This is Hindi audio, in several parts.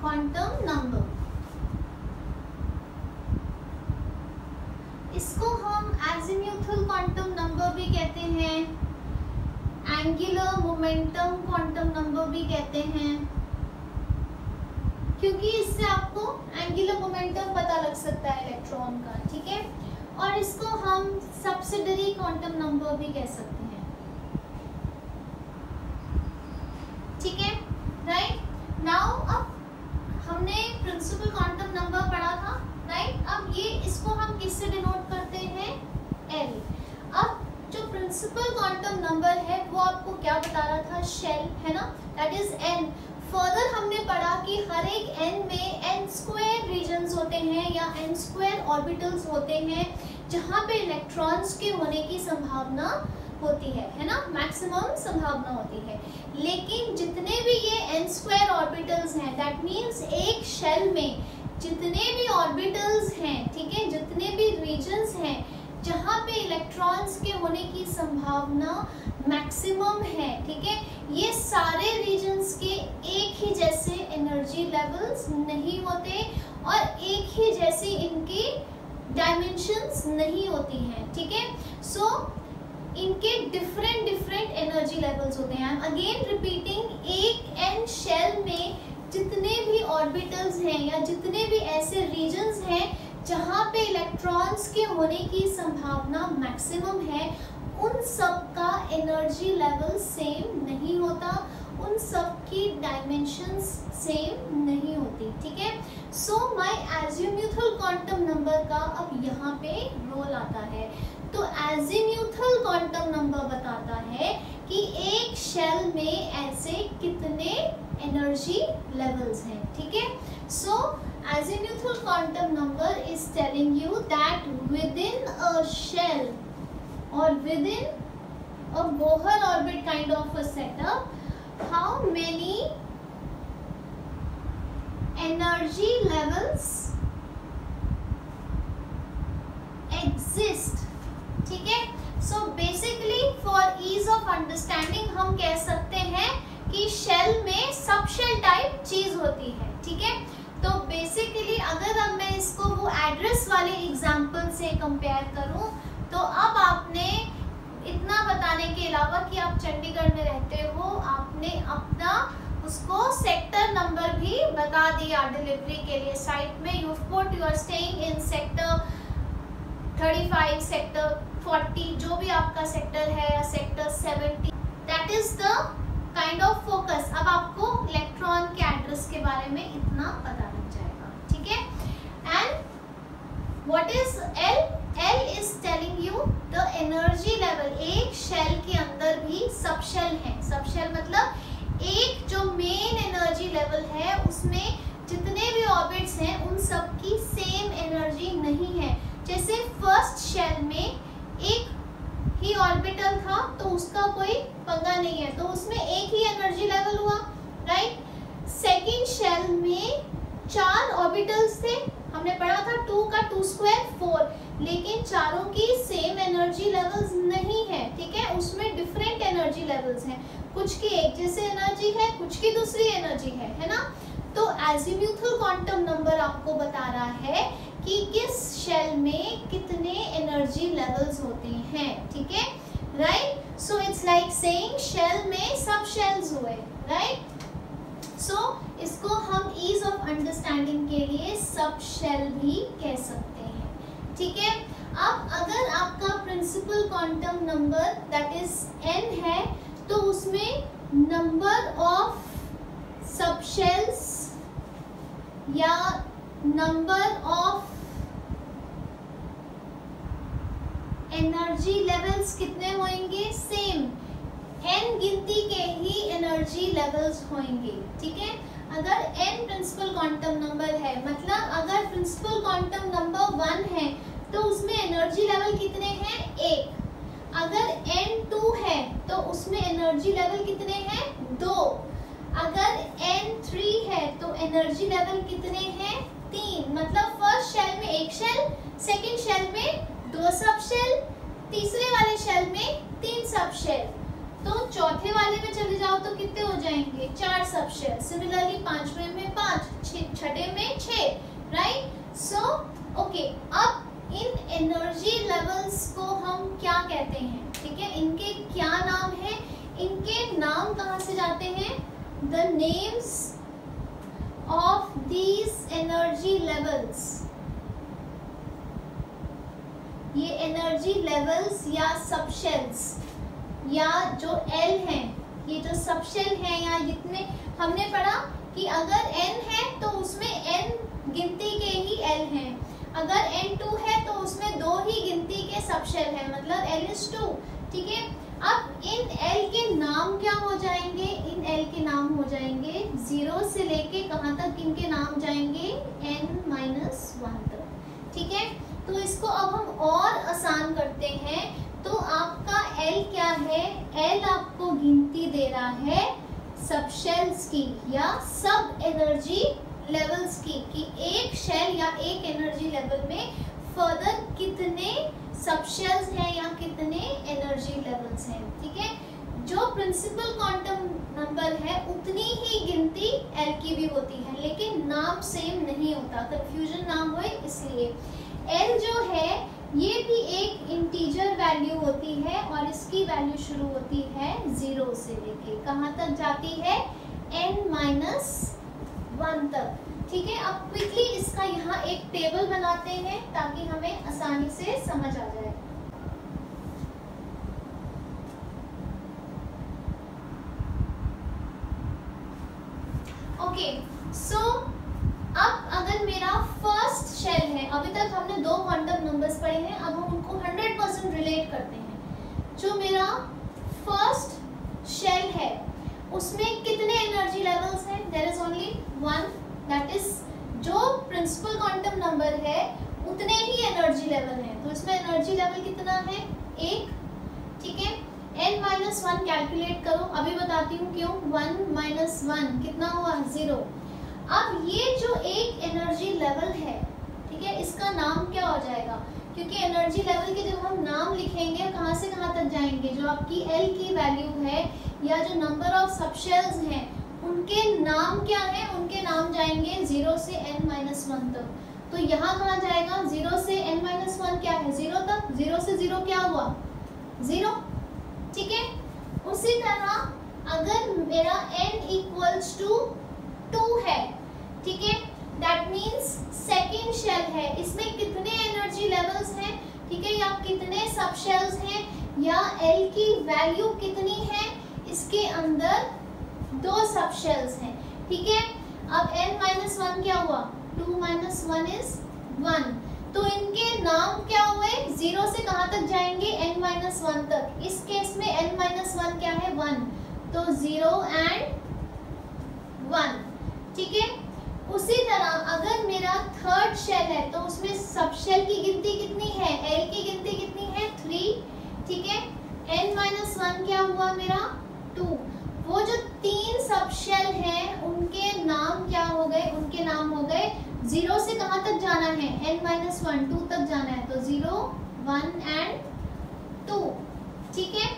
Quantum number. इसको हम एजीम्यूथल क्वांटम नंबर भी कहते हैं, एंगुलर मोमेंटम क्वांटम नंबर भी कहते हैं, क्योंकि इससे आपको एंगुलर मोमेंटम पता लग सकता है इलेक्ट्रॉन का, ठीक है। और इसको हम सब्सिडरी क्वांटम नंबर भी कह सकते हैं, ठीक है, राइट। नाउ अब हमने प्रिंसिपल क्वांटम नंबर पढ़ा था, राइट। अब ये इसको हम किससे डिनोट करते हैं, एल। अब जो प्रिंसिपल क्वांटम नंबर है वो आपको क्या बता रहा था, शेल, है ना, दैट इज एन। फर्दर हमने पढ़ा कि हर एक एन में एन स्क्वायर रीजन्स होते हैं या एन स्क्वायर ऑर्बिटल्स होते हैं जहाँ पे इलेक्ट्रॉन्स के होने की संभावना होती है ना, मैक्सिमम संभावना होती है। लेकिन जितने भी ये एन स्क्वायर ऑर्बिटल्स हैं, दैट मीन्स एक शेल में जितने भी ऑर्बिटल्स हैं, ठीक है, जितने भी रीजन्स हैं जहाँ पे इलेक्ट्रॉन्स के होने की संभावना मैक्सिमम है, ठीक है, ये सारे रीजन्स के एक ही जैसे एनर्जी लेवल्स नहीं होते और एक ही जैसी इनकी डायमेंशंस नहीं होती हैं, ठीक है। सो इनके डिफरेंट एनर्जी लेवल्स होते हैं। अगेन रिपीटिंग, एक एन शेल में जितने भी ऑर्बिटल्स हैं या जितने भी ऐसे रीजन्स हैं जहाँ पे इलेक्ट्रॉन्स के होने की संभावना मैक्सिमम है, उन सब का एनर्जी लेवल सेम नहीं होता, उन सब की डायमेंशंस सेम नहीं होती, ठीक है। So my azimuthal quantum number का अब यहाँ पे रोल आता है। तो एजीम्यूथल क्वांटम नंबर बताता है कि एक शेल में ऐसे कितने एनर्जी लेवल्स हैं, ठीक है। सो azimuthal quantum number is telling you that within a shell or within a Bohr orbit kind of a setup, how many energy levels exist, ठीक है। So basically for ease of understanding हम कह सकते हैं कि शेल में सब शेल टाइप चीज होती है, ठीक है। तो बेसिकली अगर अब मैं इसको वो एड्रेस वाले एग्जाम्पल से कंपेयर करूं, तो अब आपने इतना बताने के अलावा कि आप चंडीगढ़ में रहते हो, आपने अपना उसको सेक्टर नंबर भी बता दिया डिलीवरी के लिए साइट में। You put you are staying in sector 35, sector 40, जो भी आपका सेक्टर है, या sector 70, that is the kind of focus. अब आपको इलेक्ट्रॉन के एड्रेस के बारे में इतना पता लग जाएगा, ठीक है। And what is L? L is telling you the energy level. एक शेल के अंदर भी सब शेल है, सब शेल मतलब एक जो मेन एनर्जी लेवल है उसमें जितने भी ऑर्बिट्स हैं उन सब की सेम एनर्जी नहीं है। जैसे फर्स्ट शेल में एक ही ऑर्बिटल था तो उसका कोई पंगा नहीं है, तो उसमें एक ही एनर्जी लेवल हुआ, राइट। सेकंड शेल में 4 ऑर्बिटल्स थे, हमने पढ़ा था 2 का 2 स्क्वायर 4, लेकिन चारों की सेम एनर्जी लेवल्स नहीं है, ठीक है, उसमें डिफरेंट एनर्जी लेवल्स हैं। कुछ की एक जैसे एनर्जी है, कुछ की दूसरी एनर्जी है ना। तो एजीम्यूथल क्वांटम नंबर आपको बता रहा है कि किस शेल में कितने एनर्जी लेवल्स होते हैं, ठीक है, right. So it's like saying shell में सब शेल्स हुए, राइट। सो इसको हम ईज ऑफ अंडरस्टैंडिंग के लिए सब शेल भी कह सकते हैं, ठीक है। अब अगर आपका principal quantum number that is n है, तो उसमें नंबर ऑफ सब शेल्स या नंबर ऑफ एनर्जी लेवल्स कितने होंगे? सेम, n गिनती के ही एनर्जी लेवल्स होंगे, ठीक है। अगर n प्रिंसिपल क्वांटम नंबर है, मतलब अगर प्रिंसिपल क्वांटम नंबर 1 है तो उसमें एनर्जी लेवल कितने हैं? 1। अगर n 2 है तो उसमें एनर्जी लेवल कितने हैं? 2। अगर n 3 है तो एनर्जी लेवल कितने हैं? 3। मतलब फर्स्ट शेल में एक शेल, सेकंड शेल में 2 सब शेल, तीसरे वाले शेल में 3 सब शेल। तो चौथे वाले में चले जाओ तो कितने हो जाएंगे, 4 सब शेल। सिमिलरली पांचवें में 5, छठे में 6, राइट। सो ओके, अब इन एनर्जी लेवल्स को हम क्या कहते हैं, ठीक है, इनके क्या नाम है, इनके नाम कहाँ से जाते हैं, the names of these energy levels. ये एनर्जी लेवल्स या सबशेल्स या जो एल हैं, ये जो सबशेल हैं या जितने हमने पढ़ा कि अगर एन है तो उसमें एन गिनती के ही एल हैं, अगर n2 है तो उसमें 2 ही गिनती के सबशेल है, मतलब l/2, ठीक है। अब इन l के नाम क्या हो जाएंगे, इन l के नाम हो जाएंगे 0 से लेके कहाँ तक इनके नाम जाएंगे, n-1 तक, ठीक है। तो इसको अब हम और आसान करते हैं, तो आपका l क्या है, l आपको गिनती दे रहा है सबशेल्स की या सब एनर्जी लेवल्स की, कि एक शेल या एक एनर्जी लेवल में फर्दर कितने सबशेल्स हैं या कितने एनर्जी लेवल्स हैं, ठीक है। जो प्रिंसिपल क्वांटम नंबर है उतनी ही गिनती एल की भी होती है, लेकिन नाम सेम नहीं होता, कंफ्यूजन ना होए इसलिए। एल जो है ये भी एक इंटीजर वैल्यू होती है और इसकी वैल्यू शुरू होती है 0 से लेके कहाँ तक जाती है, n-1 तक, ठीक है। अब क्विकली इसका यहाँ एक टेबल बनाते हैं ताकि हमें आसानी से समझ आ जाए। ओके, सो अब अगर मेरा फर्स्ट शेल है, अभी तक हमने 2 क्वांटम नंबर्स पढ़े हैं, अब हम उनको 100% रिलेट करते हैं। जो मेरा फर्स्ट शेल है उसमें कितने एनर्जी लेवल्स हैं, there is only 1, that is जो प्रिंसिपल क्वांटम नंबर है उतने ही एनर्जी लेवल हैं, तो इसमें एनर्जी लेवल कितना है, 1, ठीक है। n-1 कैलकुलेट करो, अभी बताती हूँ क्यों, 1 - 1 कितना हुआ, 0। अब ये जो एक एनर्जी लेवल है, ठीक है, इसका नाम क्या हो जाएगा, क्योंकि एनर्जी लेवल के जब हम नाम लिखेंगे कहाँ से कहाँ तक जाएंगे, जो आपकी L की वैल्यू है या जो नंबर ऑफ सबशेल्स हैं उनके नाम क्या है, उनके नाम जाएंगे 0 से n-1 तक। तो यहाँ कहाँ जाएगा, 0 से n-1 क्या है, 0 तक, 0 से 0 क्या हुआ, 0, ठीक है। उसी तरह अगर मेरा n = 2 है, ठीक है, दैट मीन्स सेकेंड शेल है, इसमें कितने एनर्जी लेवल्स हैं, ठीक है, या कितने सबशेल्स हैं या L की वैल्यू कितनी है, इसके अंदर 2 सबशेल्स हैं, ठीक है। अब n-1 क्या हुआ, 2 - 1 = 1, तो इनके नाम क्या हुए, 0 से कहाँ तक जाएंगे, n-1 तक। इस केस में n-1 क्या है, 1, तो 0 and 1, ठीक है। उसी तरह अगर मेरा थर्ड शेल है तो उसमें सबशेल की गिनती कितनी है, L की गिनती कितनी है, 3, ठीक है। n-1 क्या हुआ मेरा, 2। वो जो 3 सबशेल हैं उनके नाम क्या हो गए, उनके नाम हो गए 0 से कहाँ तक जाना है, n-1 2 तक जाना है, तो 0, 1 and 2, ठीक है।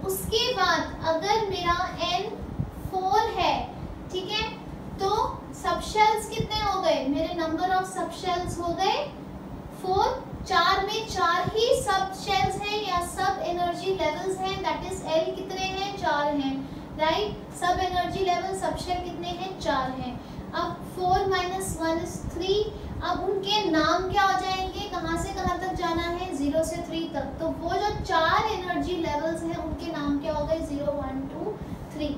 उसके बाद अगर मेरा n4 है, ठीक है, तो सबशेल्स कितने हो गए, मेरे नंबर ऑफ सबशेल्स हो गए 4, 4 में 4 ही सबशेल्स हैं या सब एनर्जी लेवल्स हैं, दैट इज L कितने हैं, 4 हैं, राइट। सब एनर्जी लेवल सबशेल कितने हैं, 4 हैं। अब 4 - 1 = 3, अब उनके नाम क्या हो जाएंगे, कहाँ से कहाँ तक जाना है, 0 से 3 तक, तो वो जो 4 एनर्जी लेवल्स हैं उनके नाम क्या हो गए, 0, 1, 2, 3,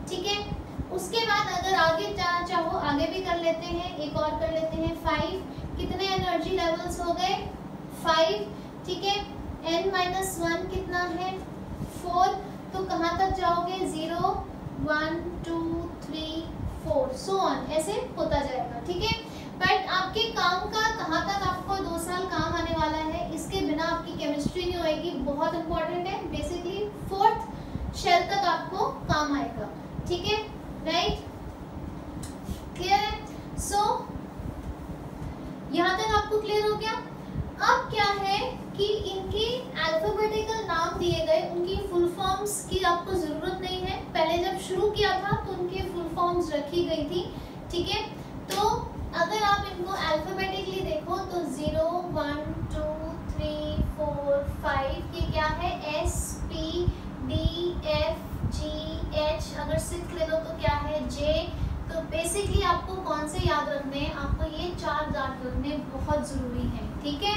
ठीक है। उसके बाद अगर आगे जाना चाहो आगे भी कर लेते हैं, एक और कर लेते हैं, 5, कितने एनर्जी लेवल्स हो गए, 5, ठीक है। n-1 कितना है, 4, तो कहाँ तक जाओगे, 0, 1, 2, 3, 4, सो ऑन, ऐसे होता जाएगा, ठीक है। बट आपके काम का कहाँ तक आपको 2 साल काम आने वाला है, इसके बिना आपकी केमिस्ट्री नहीं होएगी, बहुत इंपॉर्टेंट है। बेसिकली 4th शेल तक आपको काम आएगा, ठीक है, राइट, क्लियर है। सो यहाँ तक आपको क्लियर हो गया। अब क्या है कि इनके अल्फाबेटिकल नाम दिए गए, उनकी फुल फॉर्म्स की की आपको जरूरत नहीं है, पहले जब शुरू किया था तो उनकी फुल फॉर्म्स रखी गई थी, ठीक है। तो अगर आप इनको अल्फाबेटिकली देखो तो 0 1 2 3 4 5 ये क्या है, S P D F G H, अगर 6 ले लो तो क्या है, J। तो बेसिकली आपको कौन से याद रखने हैं, आपको ये 4 याद रखने बहुत जरूरी है, ठीक है।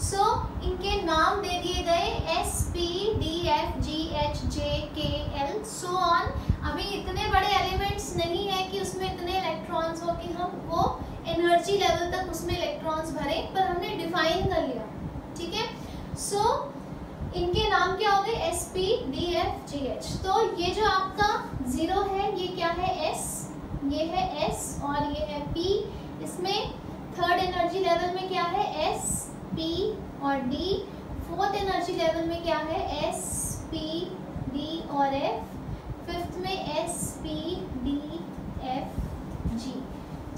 सो इनके नाम दे दिए गए S P D F G H J K L so on. अभी इतने बड़े एलिमेंट्स नहीं है कि उसमें इतने इलेक्ट्रॉन्स हो कि हम वो एनर्जी लेवल तक उसमें इलेक्ट्रॉन्स भरे, पर हमने डिफाइन कर लिया, ठीक है। सो इनके नाम क्या हो गए, S P D F G H। तो ये जो आपका 0 है ये क्या है, S, ये है S और ये है P। इसमें थर्ड एनर्जी लेवल में क्या है, S P और D। फोर्थ एनर्जी लेवल में क्या है, S P D और F। फिफ्थ में S P D F G,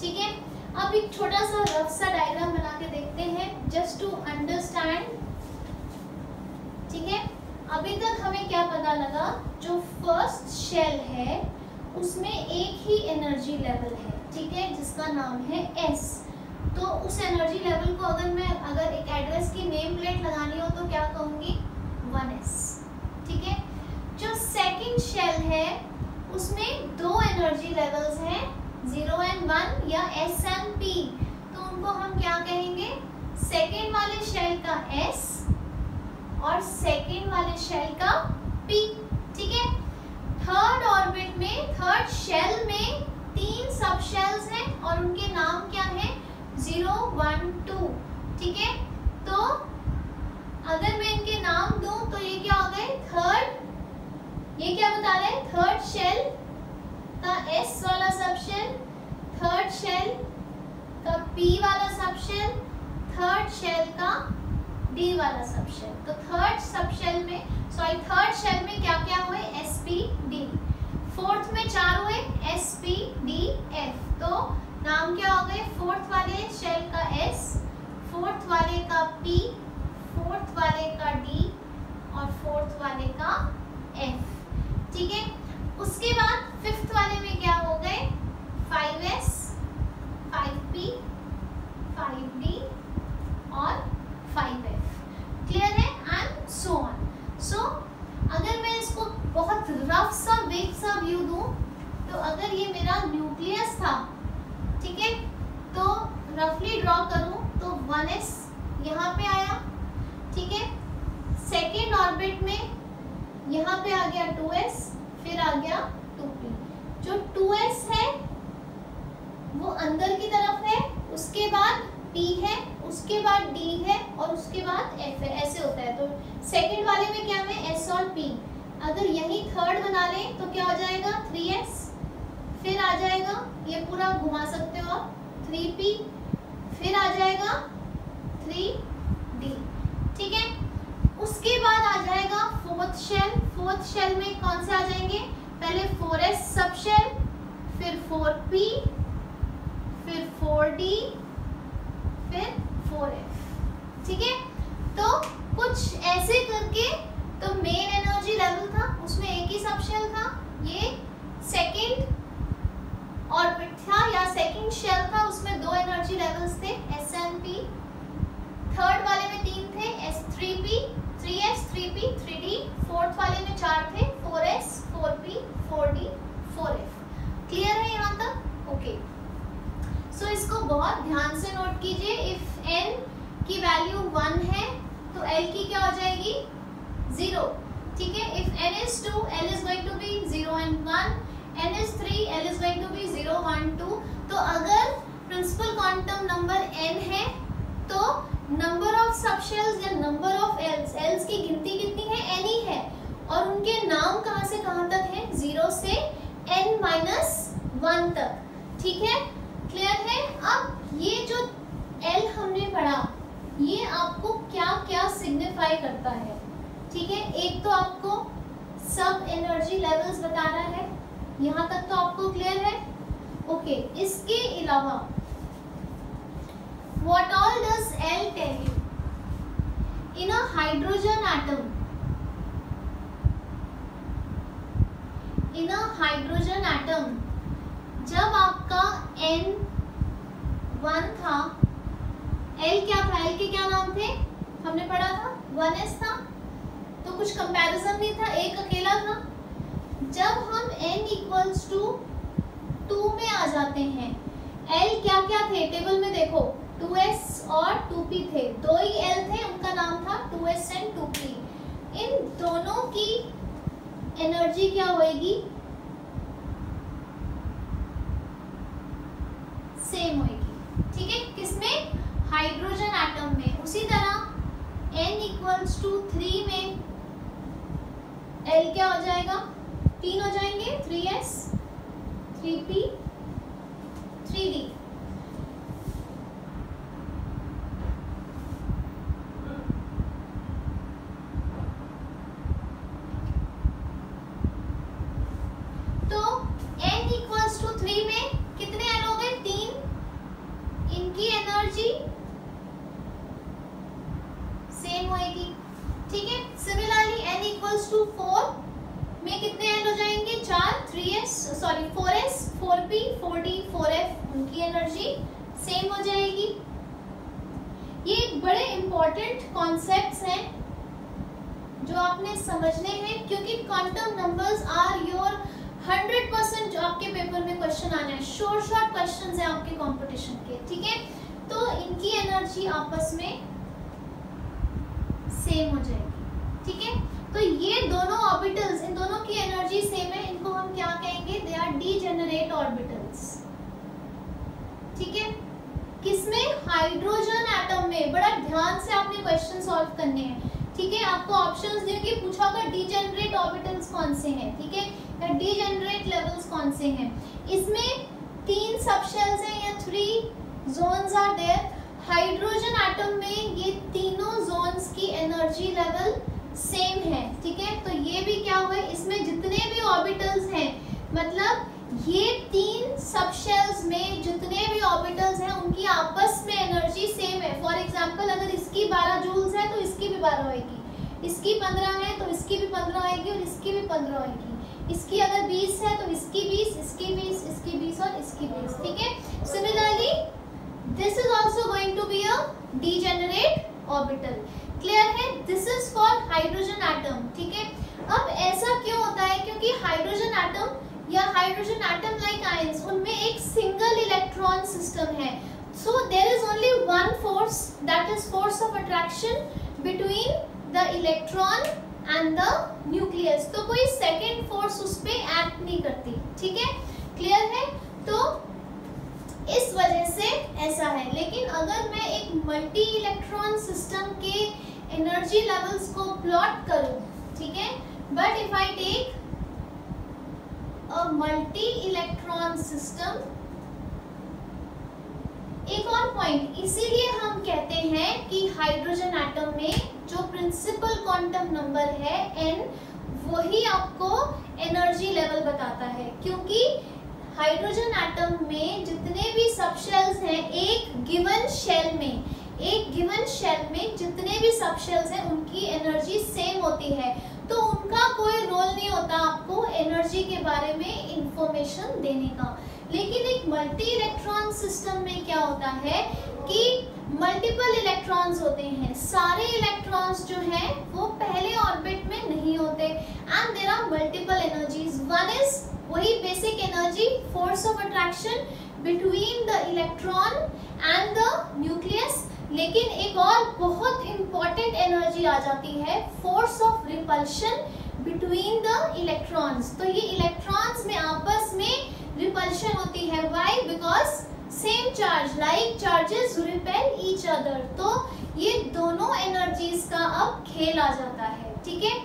ठीक है। अब एक छोटा सा रफ सा डायग्राम बना के देखते हैं जस्ट टू अंडरस्टैंड, ठीक है। अभी तक हमें क्या पता लगा, जो फर्स्ट शेल है उसमें एक ही एनर्जी लेवल है, ठीक है, जिसका नाम है S। तो उस एनर्जी लेवल को अगर एक एड्रेस की नेम प्लेट लगानी हो तो क्या कहूँगी, 1s, ठीक है। जो सेकंड शेल है उसमें 2 एनर्जी लेवल्स हैं, 0 and 1 या S and P। तो उनको हम क्या कहेंगे, सेकंड वाले शेल का S और सेकंड वाले शेल का P, ठीक है। थर्ड ऑर्बिट में, थर्ड शेल में 3 सब शेल्स हैं और उनके नाम क्या है, 0 1 2, ठीक है। तो अगर मैं इनके नाम दूं तो ये क्या हो गए, थर्ड, ये क्या बता रहे हैं, थर्ड शेल का S वाला सब शेल, थर्ड शेल का P वाला सब शेल, थर्ड शेल का D वाला सब शेल। तो थर्ड शेल में क्या क्या हुए, S P D। फोर्थ में 4 हुए, S P D F। तो नाम क्या हो गए, फोर्थ वाले शेल का S, फोर्थ वाले का P, फोर्थ वाले का D और फोर्थ वाले का F, ठीक है। उसके बाद फिफ्थ वाले में क्या हो गए, 5S, 5P, 5D और 5F, क्लियर है, एंड सो ऑन। सो अगर मैं इसको बहुत रफ सा वेग सा व्यू दूं तो अगर ये मेरा न्यूक्लियस था, ठीक है, तो रफली ड्रॉ करूं तो 1s यहाँ पे आया, ठीक है। सेकेंड ऑर्बिट में यहाँ पे आ गया 2s, फिर आ गया 2p। जो 2s है वो अंदर की तरफ है, उसके बाद p है, उसके बाद d है और उसके बाद f है, ऐसे होता है। तो सेकेंड वाले में क्या है, s और p। अगर यही थर्ड बना लें तो क्या हो जाएगा, 3s, फिर आ जाएगा, ये पूरा घुमा सकते हो आप, 3p, फिर आ जाएगा 3d, ठीक है। उसके बाद आ जाएगा फोर्थ शेल। फोर्थ शेल में कौन से आ जाएंगे, पहले 4s सब शेल, फिर 4p, फिर 4d, फिर 4f, ठीक है। तो कुछ ऐसे करके, तो मेन एनर्जी लेवल था उसमें एक ही सब शेल था, ये सेकेंड ऑर्बिट था या सेकंड शेल था, उसमें 2 एनर्जी लेवल्स थे, S and P। थर्ड वाले में 3 थे, S3P, 3S, 3P, 3D। Fourth वाले में 4 थे, 4S, 4P, 4D, 4F। Clear है यहाँ तक, ओके। सो इसको बहुत ध्यान से नोट कीजिए। इफ n की वैल्यू 1 है तो L की क्या हो जाएगी, 0, ठीक है। If n is 2, L is going to be 0 and 1, n is 3, L is going to be 0 1 2। तो अगर प्रिंसिपल क्वांटम नंबर n है तो नंबर ऑफ सबशेल्स या नंबर ऑफ एल्स की गिनती कितनी है, n ही है, और उनके नाम कहाँ से कहाँ तक है, 0 से n-1 तक, ठीक है, क्लियर है। अब ये जो L हमने पढ़ा ये आपको क्या क्या सिग्निफाई करता है, ठीक है। एक तो आपको सब एनर्जी लेवल्स बता रहा है, यहाँ तक तो आपको क्लियर है, ओके। इसके अलावा what all does L tell you? In a hydrogen atom, in a hydrogen atom, जब आपका N1 था, L क्या था, L के क्या नाम थे हमने पढ़ा था, 1s था, तो कुछ कंपैरिजन नहीं था, एक अकेला था। जब हम n इक्वल्स टू 2 में आ जाते हैं, L क्या क्या थे टेबल में देखो, 2s और 2p थे, दो ही L थे, उनका नाम था 2s एंड 2p। इन दोनों की एनर्जी क्या होएगी, सेम होएगी, ठीक है, किसमें, हाइड्रोजन एटम में। उसी तरह n इक्वल्स टू 3 में L क्या हो जाएगा, 3 हो जाएंगे, 3s 3p 3d। तो n इक्वल्स टू 3 में कितने L हो गए, 3, इनकी एनर्जी सेम होएगी, ठीक है। सिमिलरली n इक्वल्स टू 4 में कितने L हो जाएंगे, 4, 4s 4p 4d 4f, उनकी एनर्जी सेम हो जाएगी। ये एक बड़े इंपॉर्टेंट कॉन्सेप्ट्स हैं जो आपने समझने हैं, क्योंकि क्वांटम नंबर्स आर योर 100% जो आपके पेपर में क्वेश्चन आने हैं, शॉर्ट क्वेश्चंस हैं आपके कंपटीशन के, ठीक है। तो इनकी एनर्जी आपस में सेम हो जाएगी, ठीक है। तो ये दोनों ऑर्बिटल्स, इन दोनों की एनर्जी सेम है, इनको हम क्या कहेंगे, दे आर डीजेनरेट ऑर्बिटल्स, ठीक है। किसमें, हाइड्रोजन एटम में। बड़ा ध्यान से आपने क्वेश्चन सॉल्व करने हैं, ठीक है। आपको ऑप्शंस दिए, पूछा होगा डीजेनरेट ऑर्बिटल्स कौन से हैं, ठीक है, या डीजेनरेट लेवल्स कौन से हैं। इसमें 3 सबशेल्स हैं या 3 zones are there. Hydrogen atom में ये तीनों जोन्स की एनर्जी लेवल सेम है, ठीक है। तो ये भी क्या हुआ, इसमें जितने भी ऑर्बिटल्स हैं, मतलब ये 3 सबशेल्स में जितने भी ऑर्बिटल्स हैं, उनकी आपस में एनर्जी सेम है। फॉर एग्जांपल अगर इसकी 12 जूल्स है तो इसकी भी 12 होएगी, इसकी 15 है तो इसकी भी 15 होएगी और इसकी भी 15 होएगी। इसकी अगर 20 है तो इसकी 20, इसकी 20, इसकी 20 और इसकी 20, ठीक है। Similarly this is also going to be a degenerate orbital. Clear है, this is for hydrogen atom, ठीक है। अब ऐसा क्यों होता है, क्योंकि हाइड्रोजन एटम या हाइड्रोजन एटम लाइक आयंस, उनमें एक सिंगल इलेक्ट्रॉन सिस्टम है। So there is only one force, that is force of attraction between the electron and the nucleus. तो कोई सेकेंड फोर्स उस पे एक्ट नहीं करती, ठीक है, क्लियर है। तो इस वजह से ऐसा है। लेकिन अगर मैं एक मल्टी इलेक्ट्रॉन सिस्टम के एनर्जी लेवल्स को प्लॉट करूं, ठीक है, but if I take a multi electron system, एक और पॉइंट, इसीलिए हम कहते हैं कि हाइड्रोजन एटम में जो प्रिंसिपल क्वांटम नंबर है n, वही आपको एनर्जी लेवल बताता है, क्योंकि हाइड्रोजन एटम में जितने भी सबशेल्स हैं, एक गिवन शेल में जितने भी सबशेल्स हैं, उनकी एनर्जी सेम होती है। तो उनका कोई रोल नहीं होता आपको एनर्जी के बारे में इंफॉर्मेशन देने का। लेकिन एक मल्टी इलेक्ट्रॉन सिस्टम में क्या होता है कि मल्टीपल इलेक्ट्रॉन्स होते हैं, सारे इलेक्ट्रॉन्स जो हैं वो पहले ऑर्बिट में नहीं होते, and there are multiple energies. One is वही basic energy, force of attraction between the electron and the nucleus. लेकिन एक और बहुत इंपॉर्टेंट एनर्जी आ जाती है, force of repulsion between the electrons. तो ये इलेक्ट्रॉन्स में आपस में रिपल्शन होती है, why, because same charge, like charges repel each other. तो ये दोनों एनर्जीज का अब खेल आ जाता है, ठीक है।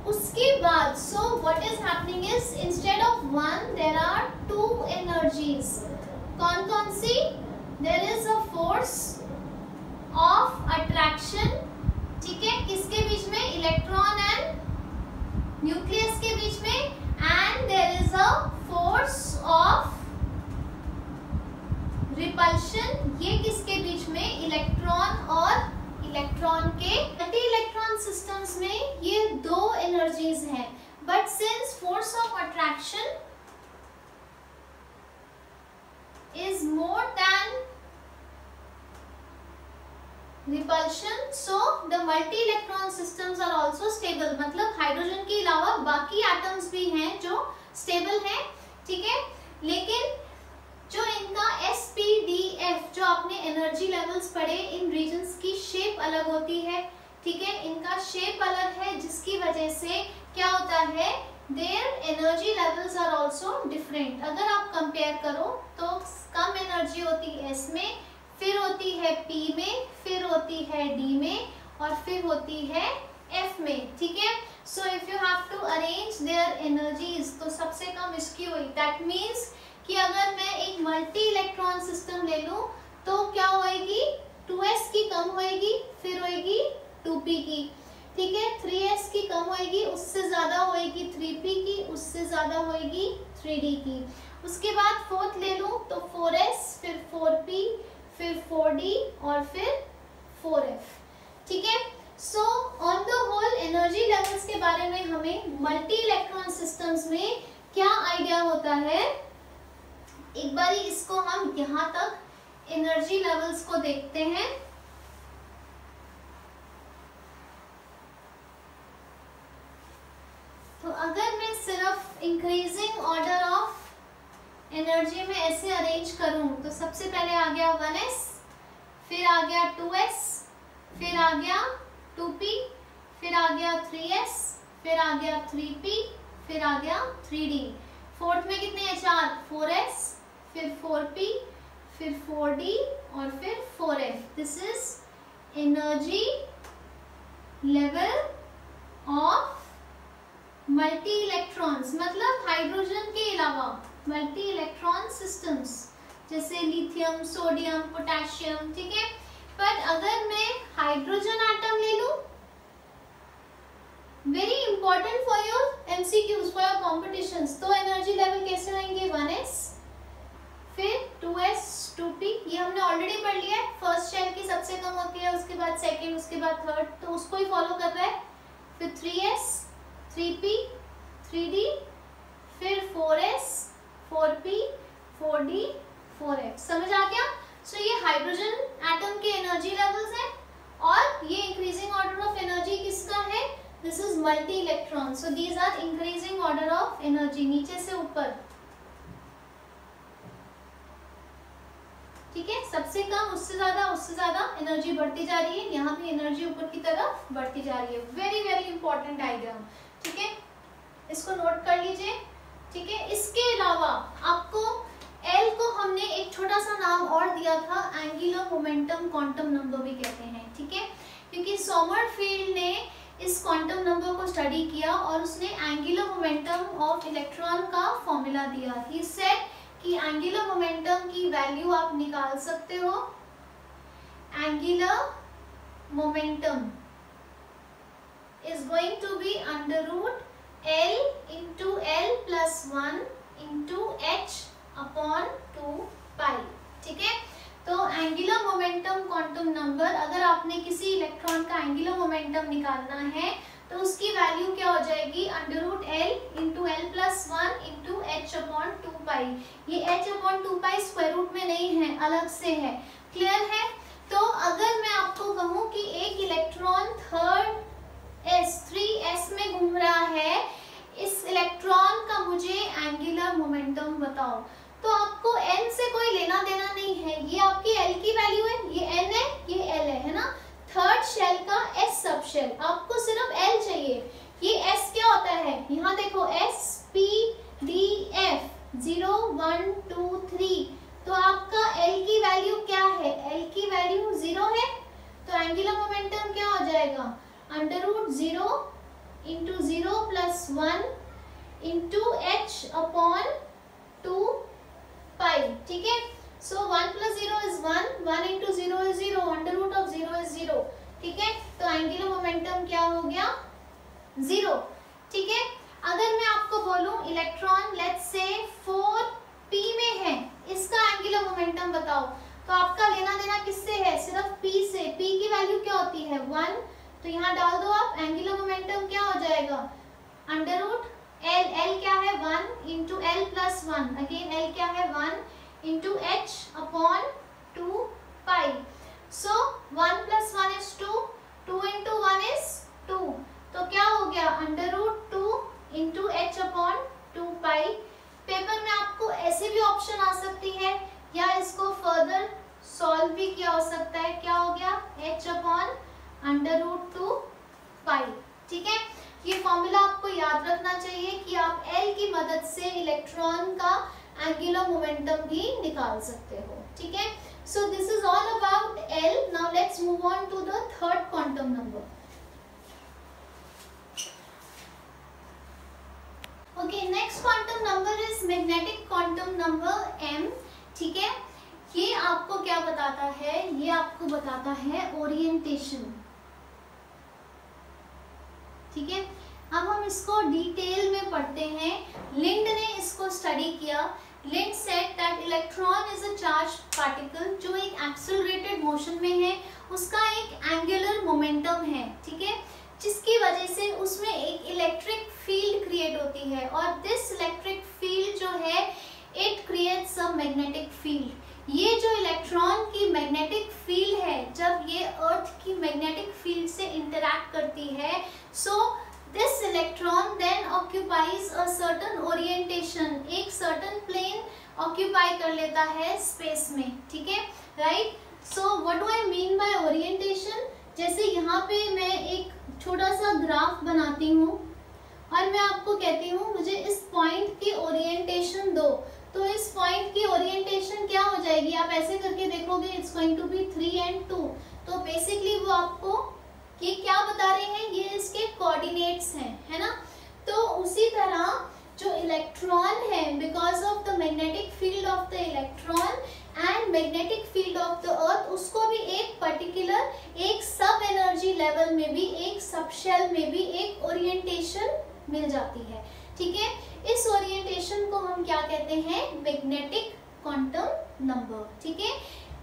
उसके बाद so what is happening is, instead of one there are 2 energies. कौन कौन सी, there is a force of attraction, ठीक है, किसके बीच में, इलेक्ट्रॉन एंड न्यूक्लियस के बीच में, and there is a force of repulsion, ये किसके बीच में, इलेक्ट्रॉन और इलेक्ट्रॉन के। मल्टी इलेक्ट्रॉन सिस्टम्स में ये 2 एनर्जीज हैं, but since force of attraction is more than repulsion, so the multi electron systems are also stable. मतलब हाइड्रोजन के अलावा बाकी एटम्स भी हैं जो स्टेबल हैं, ठीक है, लेकिन जो इनका SPDF जो आपने एनर्जी लेवल्स पढ़े, इन रीजन्स की शेप अलग होती है, ठीक है, इनका शेप अलग है, जिसकी वजह से क्या होता है, their energy levels are also different. अगर आप कंपेयर करो तो कम एनर्जी होती है S में, फिर होती है P में, फिर होती है D में और फिर होती है F में, ठीक है। So if you have to arrange their energies, तो सबसे कम इसकी हुई। दैट मीन्स कि अगर मैं एक मल्टी इलेक्ट्रॉन सिस्टम ले लूं तो क्या होएगी, 2s की कम होएगी, फिर होएगी 2p की, ठीक है, 3s की कम होएगी, उससे ज्यादा होएगी 3p की, उससे ज्यादा होएगी 3d की। उसके बाद फोर्थ ले लूं तो 4s, फिर 4p, फिर 4d और फिर 4f, ठीक है। So on the whole energy levels के बारे में हमें मल्टी इलेक्ट्रॉन सिस्टम्स में क्या आइडिया होता है, एक बार इसको हम यहाँ तक एनर्जी लेवल्स को देखते हैं। तो अगर मैं सिर्फ इंक्रीजिंग ऑर्डर ऑफ एनर्जी में ऐसे अरेंज करूं तो सबसे पहले आ गया 1s, फिर आ गया 2s, फिर आ गया 2p, फिर आ गया 3s, फिर आ गया 3p, फिर आ गया 3d। फोर्थ में कितने हैं, 4, 4s, फिर 4p, फिर 4d और फिर 4f। This is energy level of multi electrons, मतलब हाइड्रोजन के अलावा मल्टी इलेक्ट्रॉन सिस्टम्स जैसे लिथियम, सोडियम, पोटेशियम, ठीक है। पर अगर मैं हाइड्रोजन एटम ले लूं, very important for your MCQs, for your competitions, तो एनर्जी लेवल कैसे होंगे, 1s, फिर 2s, 2p, ये हमने ऑलरेडी पढ़ लिया है। फर्स्ट शेल की सबसे कम होती है, उसके बाद सेकंड, उसके बाद थर्ड, तो उसको ही फॉलो कर रहा है। फिर 3s, 3p, 3d, फिर 4s, 4p, 4d, 4f। समझ आ गया? सो ये हाइड्रोजन एटम के एनर्जी लेवल्स हैं और ये इंक्रीजिंग ऑर्डर ऑफ एनर्जी किसका है, this is multi electron. So these are increasing order of energy, नीचे से ऊपर, ठीक है, सबसे कम उससे ज्यादा एनर्जी बढ़ती जा रही है। यहाँ भी एनर्जी ऊपर की तरफ बढ़ती जा रही है। वेरी वेरी इंपॉर्टेंट डायग्राम, ठीक है, इसको नोट कर लीजिए, ठीक है। इसके अलावा आपको L को हमने एक छोटा सा नाम और दिया था, एंगुलर मोमेंटम क्वांटम नंबर भी कहते हैं, ठीक है, क्योंकि सोमरफील्ड ने इस क्वांटम नंबर को स्टडी किया और उसने एंगुलर मोमेंटम ऑफ इलेक्ट्रॉन का फॉर्मूला दिया। ही सेड कि एंगुलर मोमेंटम की वैल्यू आप निकाल सकते हो, angular momentum is going to be under root L into L plus 1 into H upon 2 pi, ठीक है। तो एंगुलर मोमेंटम क्वांटम नंबर, अगर आपने किसी इलेक्ट्रॉन का एंगुलर मोमेंटम निकालना है तो उसकी वैल्यू क्या हो जाएगी, under root L into L plus 1 into H upon 2 pi. ये H upon 2 pi square root में नहीं है, अलग से है, क्लियर है। तो अगर मैं आपको कहूँ कि एक इलेक्ट्रॉन थर्ड S3s में घूम रहा है, इस इलेक्ट्रॉन का मुझे एंगुलर मोमेंटम बताओ, तो आपको n से कोई लेना देना नहीं है, ये आपकी L की वैल्यू है, ये n है, ये L है ना। थर्ड शेल का S सब शेल, आपको सिर्फ L चाहिए। ये S क्या होता है, यहाँ देखो S P D F 0 1 2 3, तो आपका L की वैल्यू क्या है, L की वैल्यू 0 है, तो एंगुलर मोमेंटम क्या हो जाएगा, under root 0 into 0 plus 1 into H upon 2 pi, ठीक है। So 1 plus 0 is 1, 1 into 0 is 0, under root of 0 is 0, ठीक है। तो एंगुलर मोमेंटम क्या हो गया, 0, ठीक है। अगर मैं आपको बोलूं इलेक्ट्रॉन लेट्स से 4p में है, इसका एंगुलर मोमेंटम बताओ, तो आपका लेना देना किससे है, सिर्फ p से। p की वैल्यू क्या होती है, 1, तो यहाँ डाल दो आप, एंगुलर मोमेंटम क्या हो जाएगा, अंडर रूट एल, एल क्या है 1 into L plus 1, again L क्या है 1 into H upon 2 pi. So 1 plus 1 is 2, 2 into 1 is 2, तो क्या हो गया under root 2 into H upon 2 pi. Paper में आपको ऐसे भी ऑप्शन आ सकती है या इसको फर्दर सॉल्व भी किया हो सकता है। क्या हो गया h upon under root 2 pi. ठीक है, ये फॉर्मूला आपको याद रखना चाहिए कि आप L की मदद से इलेक्ट्रॉन का एंगुलर मोमेंटम भी निकाल सकते हो। ठीक है, so this is all about L। Now let's move on to the third quantum number. Okay, next quantum number is magnetic quantum number m। ठीक है, ये आपको क्या बताता है, ये आपको बताता है ओरिएंटेशन। ठीक है, अब हम इसको डिटेल में पढ़ते हैं। लिंड ने इसको स्टडी किया। लिंड said that electron is a charge particle जो एक एक्सेलरेटेड मोशन में है, उसका एक एंगुलर मोमेंटम है। ठीक है, जिसकी वजह से उसमें एक इलेक्ट्रिक फील्ड क्रिएट होती है और दिस इलेक्ट्रिक फील्ड जो है it creates a magnetic field. ये जो इलेक्ट्रॉन की मैग्नेटिक फील्ड है, जब ये अर्थ की मैग्नेटिक फील्ड से इंटरैक्ट करती है, so this electron then occupies a certain orientation, एक सर्टेन प्लेन ऑक्यूपाई कर लेता है स्पेस में। ठीक है, right. So what do I mean by orientation, जैसे यहाँ पे मैं एक छोटा सा ग्राफ बनाती हूँ और मैं आपको कहती हूँ मुझे इस पॉइंट की ओरिएंटेशन दो, तो इस पॉइंट की ओरिएंटेशन क्या हो जाएगी, आप ऐसे करके देखोगे it's going to be 3 and 2। तो बेसिकली वो आपको ये क्या बता रहे हैं, ये इसके कोऑर्डिनेट्स हैं, है ना। तो उसी तरह जो इलेक्ट्रॉन है, because of the magnetic field of the electron and magnetic field of the earth, उसको भी एक पर्टिकुलर एक सब एनर्जी लेवल में भी, एक सब शेल में भी एक ओरिएंटेशन मिल जाती है। ठीक है, इस ओरिएंटेशन को हम क्या कहते हैं, मैग्नेटिक क्वांटम नंबर। ठीक है,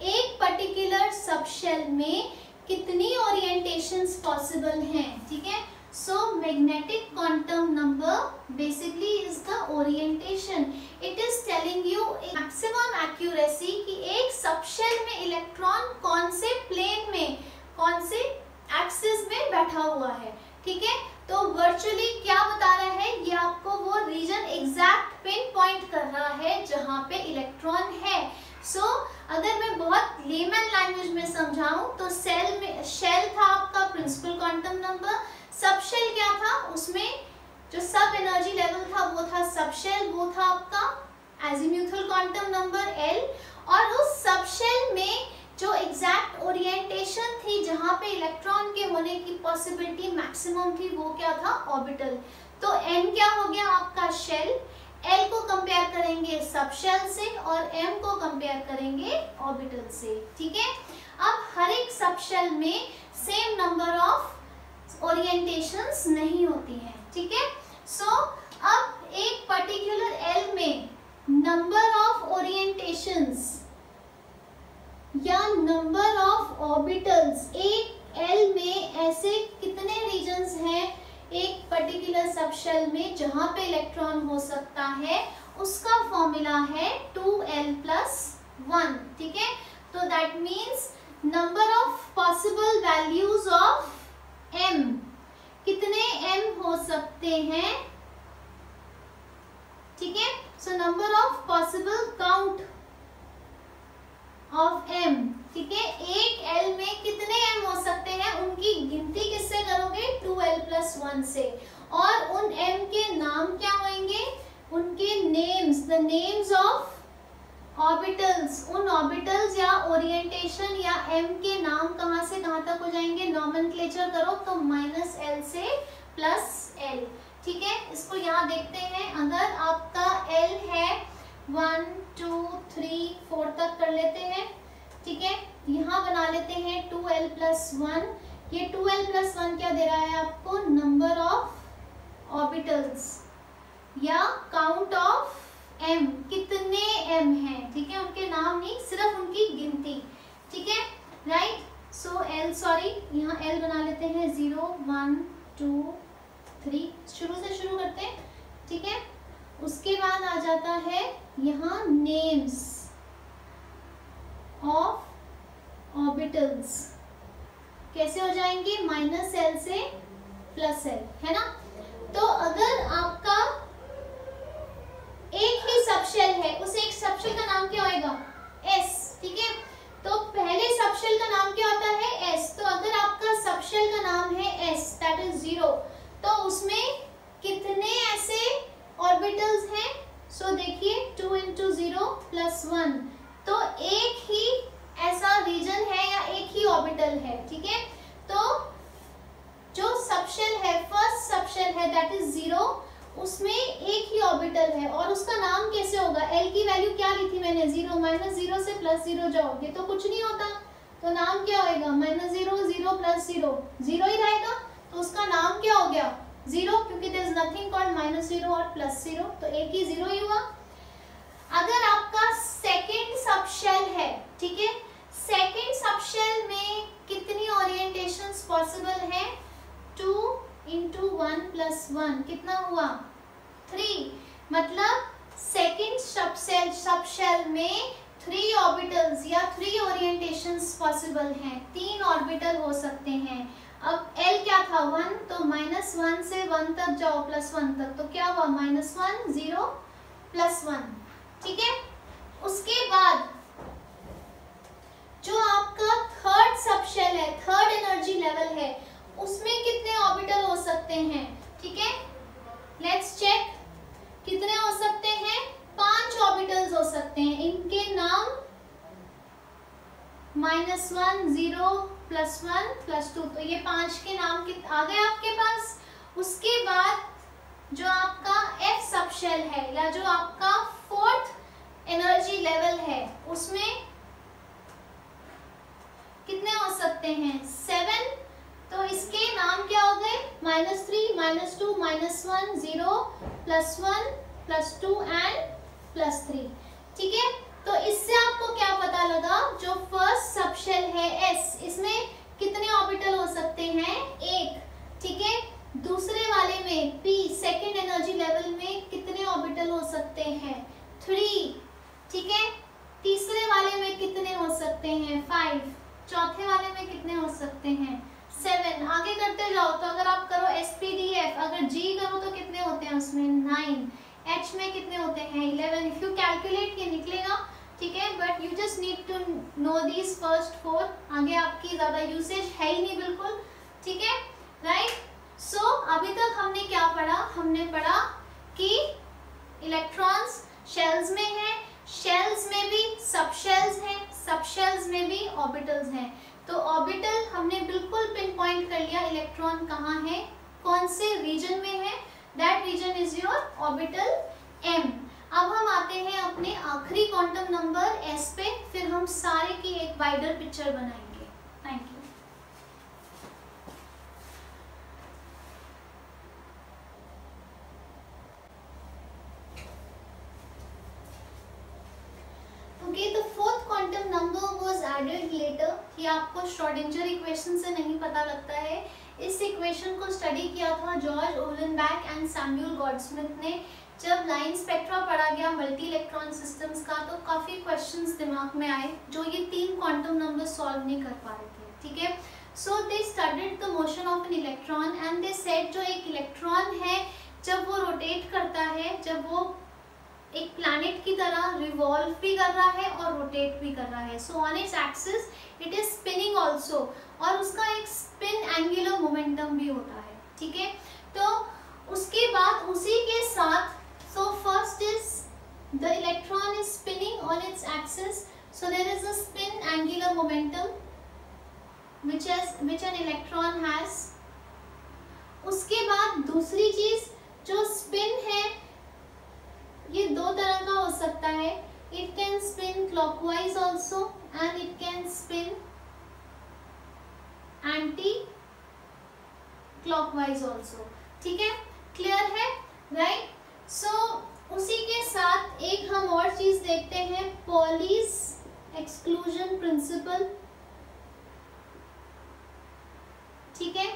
एक पर्टिकुलर सब शेल में कितनी ओरिएंटेशंस पॉसिबल हैं। ठीक है, so magnetic quantum number basically is the orientation. It is telling you maximum accuracy कि एक सब शेल में इलेक्ट्रॉन कौन से प्लेन में, कौन से एक्सिस में बैठा हुआ है। ठीक है, तो वर्चुअली क्या बता रहा है, ये आपको वो रीजन एग्जैक्ट पिन पॉइंट कर रहा है जहां पे इलेक्ट्रॉन है। सो अगर मैं बहुत लेमन लैंग्वेज में समझाऊं तो सेल में शेल था आपका principal quantum number, sub shell क्या था, उसमें जो सब एनर्जी लेवल था वो था सब शेल, वो था आपका एजीम्यूथल क्वांटम नंबर L। और उस सब शेल में जो एग्जैक्ट ओरिएंटेशन थी जहां पे इलेक्ट्रॉन के होने की पॉसिबिलिटी मैक्सिमम थी, वो क्या था, ऑर्बिटल। तो n क्या हो गया आपका शेल, L को कंपेयर करेंगे सब शेल से और m को कंपेयर करेंगे ऑर्बिटल से। ठीक है, अब हर एक सब शेल में सेम नंबर ऑफ ओरिएंटेशंस नहीं होती हैं। ठीक है, सो अब एक पर्टिकुलर L में नंबर ऑफ ओरिएंटेशंस या नंबर ऑफ ऑर्बिटल्स, एक L में ऐसे कितने रीजन्स हैं एक पर्टिकुलर सब शेल में जहां पे इलेक्ट्रॉन हो सकता है, उसका फॉर्मूला है 2l+1। ठीक है, तो that means number of possible values of m, कितने m हो सकते हैं। ठीक है, so number of possible count of m। ठीक है, एक L में कितने m हो सकते हैं, उनकी गिनती किससे करोगे, 2l+1 से। और उन m के नाम क्या होंगे, उनके names, the names of orbitals, उन ऑर्बिटल्स या ओरिएंटेशन या m के नाम कहां से कहां तक हो जाएंगे, नॉमेनक्लेचर करो तो -l से +l। ठीक है, इसको यहाँ देखते हैं, अगर आपका l है 1 2 3 4 तक कर लेते हैं। ठीक है, यहाँ बना लेते हैं 2l+1। ये 2l+1 क्या दे रहा है आपको, नंबर ऑफ ऑर्बिटल्स या काउंट ऑफ m, कितने m हैं। ठीक है, उनके नाम नहीं, सिर्फ उनकी गिनती। ठीक है, राइट। सो l, सॉरी यहाँ l बना लेते हैं 0 1 2 3, शुरू से शुरू ठीक है। उसके बाद आ जाता है यहाँ नेम्स ऑफ ऑर्बिटल्स, कैसे हो जाएंगे, -l से +l, है ना। तो अगर आपका एक ही सबशेल है, उस एक सबशेल का नाम क्या होएगा, s, ठीक है। तो पहले सबशेल का नाम क्या होता है, s। तो अगर आपका सबशेल का नाम है s, दैट इज 0, तो उसमें कितने ऐसे ऑर्बिटल्स हैं, सो देखिए 2 × 0 + 1, तो एक ही ऐसा रीजन है या एक ही ऑर्बिटल है, ठीक है। तो जो सबशेल है, फर्स्ट सबशेल है दैट इज 0, उसमें एक ही ऑर्बिटल है और उसका नाम कैसे होगा, l की वैल्यू क्या ली थी मैंने, 0, -0 से +0 जाओगे तो कुछ नहीं होता, तो नाम क्या होएगा, -0 0 + 0 0 ही रहेगा, तो उसका नाम क्या हो गया, 0, क्योंकि देयर इज नथिंग कॉल्ड -0 और +0, तो एक ही 0 ही हुआ। अगर आपका सेकंड सबशेल है, ठीक है, सेकंड सबशेल में कितनी ओरिएंटेशंस पॉसिबल है, 2 × 1 + 1 कितना हुआ, 3, मतलब सेकंड सबशेल में 3 ऑर्बिटल्स या 3 ओरिएंटेशंस पॉसिबल हैं, 3 ऑर्बिटल हो सकते हैं। अब l क्या था, 1, तो -1 से 1 तक जाओ, +1 तक, तो क्या हुआ, -1 0 +1, ठीक है। उसके बाद जो आपका थर्ड सबशेल है, थर्ड एनर्जी लेवल है, उसमें कितने ऑर्बिटल हो सकते हैं, ठीक है, लेट्स चेक, कितने हो सकते हैं, 5 ऑर्बिटल्स हो सकते हैं, इनके नाम -1 0 +1 +2, तो ये 5 के नाम आ गए आपके पास। उसके बाद जो आपका F सबशेल है या जो आपका फोर्थ एनर्जी लेवल है, उसमें कितने हो सकते हैं, 7, तो इसके नाम क्या हो गए, -3 -2 -1 0 +1 +2 एंड +3, ठीक है। तो इससे आपको क्या पता लगा, जो फर्स्ट सबशेल है S, इसमें कितने ऑर्बिटल हो सकते हैं, 1, ठीक है। दूसरे वाले में P, सेकेंड एनर्जी लेवल में कितने ऑर्बिटल हो सकते हैं, 3, ठीक है। तीसरे वाले में कितने हो सकते हैं, 5, चौथे वाले में कितने हो सकते हैं, 7, आगे करते जाओ, तो अगर आप करो SPDF, अगर G करो तो कितने होते हैं उसमें, 9, H में कितने होते हैं, 11, इफ यू कैलकुलेट ये निकलेगा, ठीक है, but you just need to know these first 4, आगे आपकी ज्यादा यूसेज है ही नहीं बिल्कुल, ठीक है, राइट। सो अभी तक हमने क्या पढ़ा, हमने पढ़ा कि इलेक्ट्रॉन्स शेल्स में है, शेल्स में भी सबशेल्स हैं, सबशेल्स में भी ऑर्बिटल्स हैं। तो ऑर्बिटल हमने बिल्कुल पिन पॉइंट कर लिया, इलेक्ट्रॉन कहाँ है, कौन से रीजन में है, that region is your orbital M। अब हम आते हैं अपने आखिरी क्वांटम नंबर S पे, फिर हम सारे की एक वाइडर पिक्चर बनाएंगे। Thank you. Okay, the fourth quantum number was added later। ये आपको श्रोडिंगर इक्वेशन से नहीं पता लगता है, इस इक्वेशन को स्टडी किया था जॉर्ज उहलेनबेक एंड सैमुअल गॉडस्मिथ ने। जब लाइन स्पेक्ट्रा पढ़ा गया मल्टी इलेक्ट्रॉन सिस्टम्स का, तो काफ़ी क्वेश्चंस दिमाग में आए जो ये 3 क्वांटम नंबर सॉल्व नहीं कर पा रहे थे, ठीक है। So they studied the motion of an electron and they said जो एक इलेक्ट्रॉन है, जब वो रोटेट करता है, जब वो एक प्लैनेट की तरह रिवॉल्व भी कर रहा है और रोटेट भी कर रहा है, so on its axis it is spinning also, और उसका एक स्पिन एंगुलर मोमेंटम भी होता है, ठीक है। तो उसके बाद उसी के साथ, so first is the electron is spinning on its axis, so there is a spin angular momentum which an electron has। उसके बाद दूसरी चीज जो स्पिन है, ये 2 तरह का हो सकता है, it can spin clockwise also and it can spin anti clockwise also, ठीक है, क्लियर है, राइट। सो उसी के साथ एक हम और चीज देखते हैं, पॉलीज एक्सक्लूजन प्रिंसिपल, ठीक है।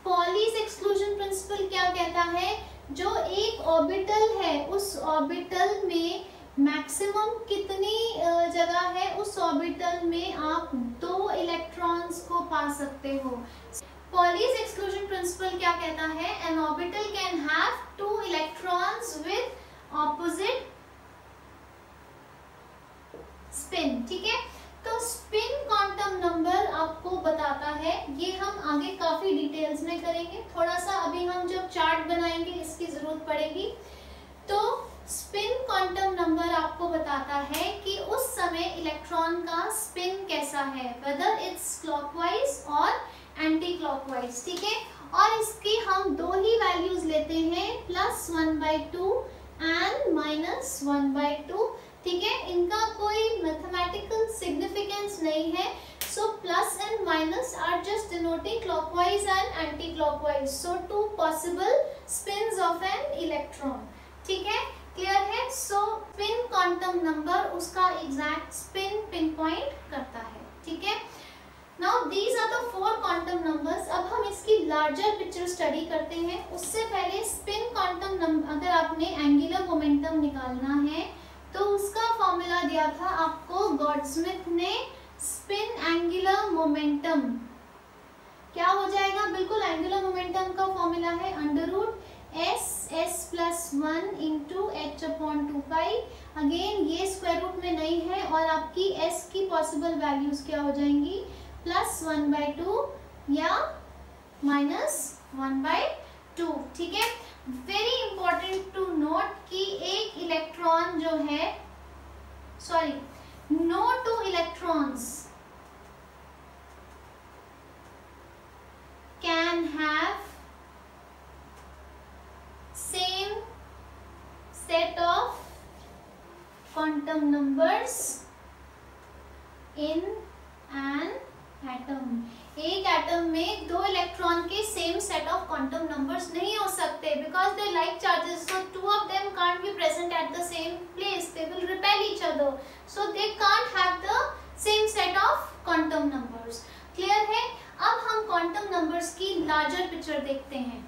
पॉलीज एक्सक्लूजन प्रिंसिपल क्या कहता है, जो एक ऑर्बिटल है उस ऑर्बिटल में मैक्सिमम कितनी जगह है, उस ऑर्बिटल में आप 2 इलेक्ट्रॉन्स को पा सकते हो। पॉलीज एक्सक्लूजन प्रिंसिपल क्या कहता है, N orbital can have 2 electrons with opposite spin. ठीक है, तो स्पिन क्वांटम नंबर आपको बताता है, ये हम आगे काफी डिटेल्स में करेंगे, थोड़ा सा अभी हम जब चार्ट बनाएंगे इसकी जरूरत पड़ेगी। तो स्पिन क्वांटम नंबर आपको बताता है कि उस समय इलेक्ट्रॉन का स्पिन कैसा है, वेदर इट्स क्लॉकवाइज और एंटी क्लॉकवाइज। ठीक है, और इसकी हम 2 ही वैल्यूज लेते हैं, +1/2 एंड -1/2। ठीक है, इनका कोई मैथमेटिकल सिग्निफिकेंस नहीं है। So plus and minus are just denoting clockwise and anti clockwise, so 2 possible spins of an electron. ठीक है, क्लियर है। सो स्पिन क्वांटम नंबर उसका एग्जैक्ट स्पिन पिन पॉइंट करता है। ठीक है, now these are the 4 quantum numbers. अब हम इसकी लार्जर पिक्चर स्टडी करते हैं। उससे पहले स्पिन क्वांटम नंबर, अगर आपने एंगुलर मोमेंटम निकालना है तो उसका फॉर्मूला दिया था आपको गॉडस्मिथ ने। स्पिन एंगुलर मोमेंटम क्या हो जाएगा, बिल्कुल एंगुलर मोमेंटम का फॉर्मूला है √s+1 × h/2π। अगेन ये स्क्वायर रूट में नहीं है और आपकी s की पॉसिबल वैल्यूज क्या हो जाएंगी, +1/2 या -1/2। ठीक है, वेरी इंपॉर्टेंट टू नोट कि एक इलेक्ट्रॉन जो है, sorry, no 2 electrons can have same set of quantum numbers in an atom। एक एटम में 2 इलेक्ट्रॉन के same set of quantum numbers नहीं हो सकते, because they like charges, so 2 of them can't be present at the same place, they will repel each other, so they can't have the same set of quantum numbers। Clear है। अब हम क्वांटम नंबर्स की लार्जर पिक्चर देखते हैं।